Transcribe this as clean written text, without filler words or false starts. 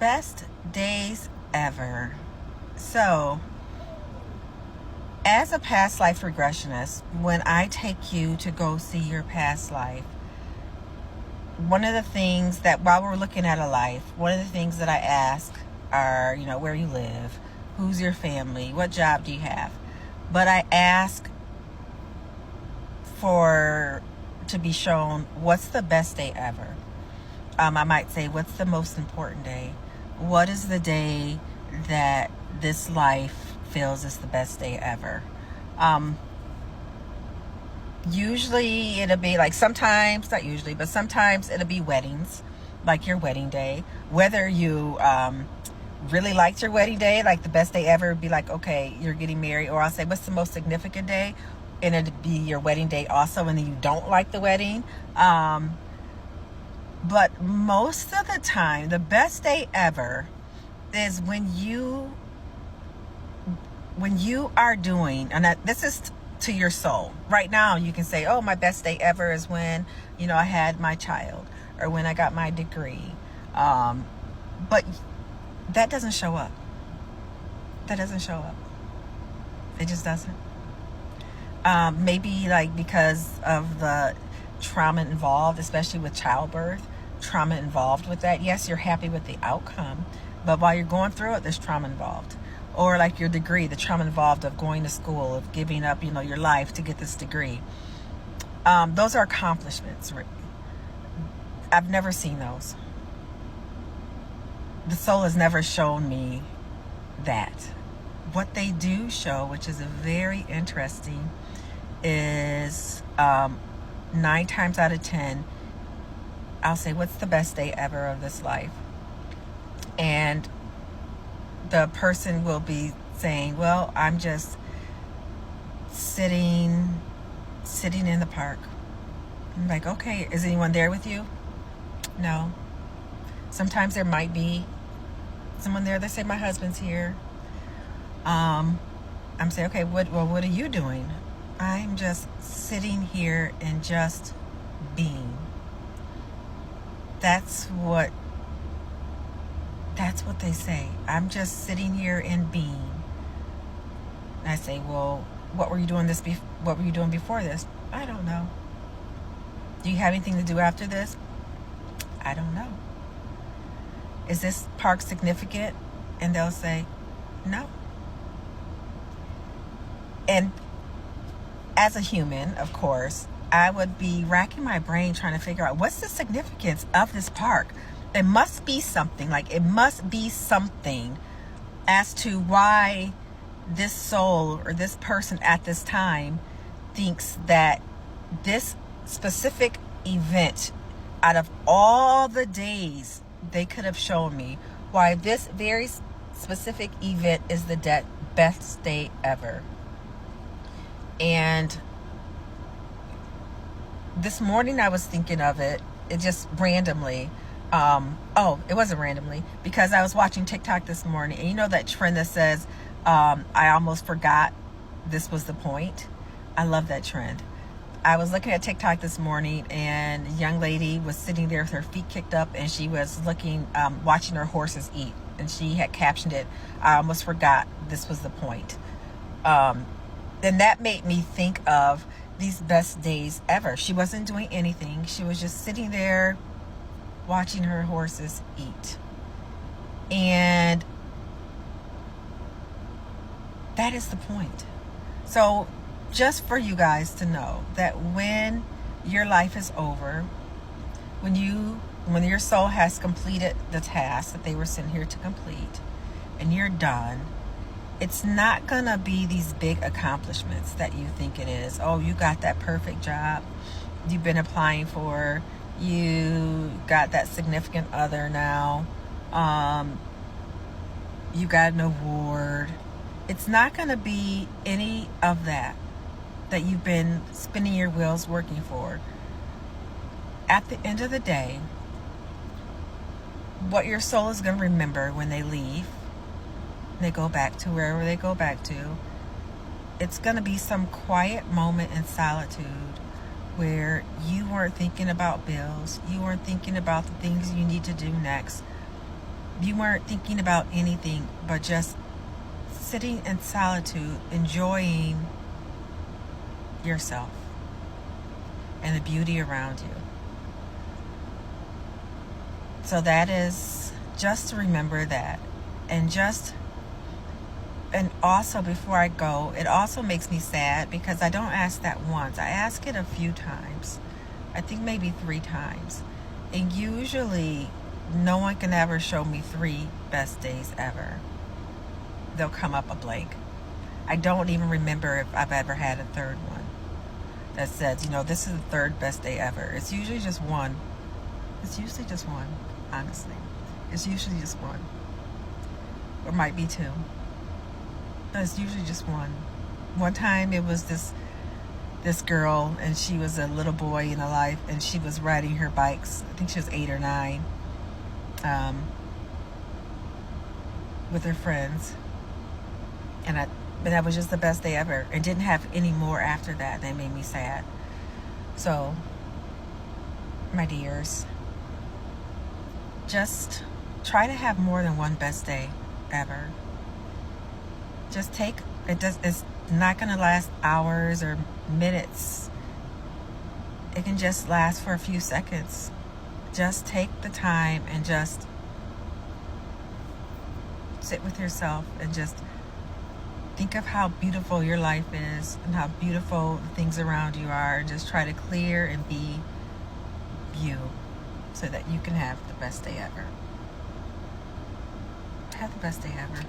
Best days ever. So, as a past life regressionist, when I take you to go see your past life, one of the things that while we're looking at a life, one of the things that I ask are, where you live, who's your family, what job do you have? But I ask to be shown what's the best day ever. I might say, what's the most important day? What is the day that this life feels is the best day ever? Usually it'll be like, sometimes, not usually, but sometimes it'll be weddings, like your wedding day. Whether you really liked your wedding day, like the best day ever would be like, okay, you're getting married. Or I'll say, what's the most significant day? And it'd be your wedding day also, and then you don't like the wedding. But most of the time, the best day ever is when you are doing, and this is to your soul. Right now, you can say, oh, my best day ever is when, I had my child, or when I got my degree. But that doesn't show up. That doesn't show up. It just doesn't. Maybe like because of the trauma involved, especially with childbirth, trauma involved with that. Yes, you're happy with the outcome, but while you're going through it, there's trauma involved. Or like your degree, the trauma involved of going to school, of giving up, your life to get this degree. Those are accomplishments. I've never seen those. The soul has never shown me that. What they do show, which is very interesting, is 9 times out of 10, I'll say, what's the best day ever of this life? And the person will be saying, well, I'm just sitting in the park. I'm like, okay, is anyone there with you? No. Sometimes there might be someone there. They say, my husband's here. I'm saying, okay, what are you doing? I'm just sitting here and just being. That's what they say. I'm just sitting here and being. And I say, well, what were you doing before this? I don't know. Do you have anything to do after this? I don't know. Is this park significant? And they'll say, no. And as a human, of course, I would be racking my brain trying to figure out, what's the significance of this park? It must be something, as to why this soul or this person at this time thinks that this specific event, out of all the days they could have shown me, why this very specific event is the best day ever. And this morning I was thinking of it just randomly. It wasn't randomly, because I was watching TikTok this morning, and that trend that says, I almost forgot this was the point. I love that trend. I was looking at TikTok this morning, and a young lady was sitting there with her feet kicked up, and she was watching her horses eat, and she had captioned it, I almost forgot this was the point. Then that made me think of these best days ever. She wasn't doing anything. She was just sitting there watching her horses eat. And that is the point. So just for you guys to know that when your life is over, when your soul has completed the task that they were sent here to complete, and you're done, it's not gonna be these big accomplishments that you think it is. Oh, you got that perfect job you've been applying for. You got that significant other now. You got an award. It's not going to be any of that you've been spinning your wheels working for. At the end of the day, what your soul is going to remember when they leave, they go back to wherever they go back to, it's going to be some quiet moment in solitude where you weren't thinking about bills, you weren't thinking about the things you need to do next. You weren't thinking about anything but just sitting in solitude, enjoying yourself and the beauty around you. So that is just to remember that. And also before I go, it also makes me sad because I don't ask that once. I ask it a few times. I think maybe 3 times. And usually no one can ever show me 3 best days ever. They'll come up a blank. I don't even remember if I've ever had a 3rd one that says, this is the 3rd best day ever. It's usually just one. It's usually just one, honestly. It's usually just one. Or might be 2. But it's usually just one. One time it was this girl, and she was a little boy in a life, and she was riding her bikes. I think she was 8 or 9, with her friends. But that was just the best day ever. And didn't have any more after that. That made me sad. So, my dears, just try to have more than one best day ever. Just it's not going to last hours or minutes. It can just last for a few seconds. Just take the time and just sit with yourself and just think of how beautiful your life is and how beautiful the things around you are, and just try to clear and be you so that you can have the best day ever. Have the best day ever.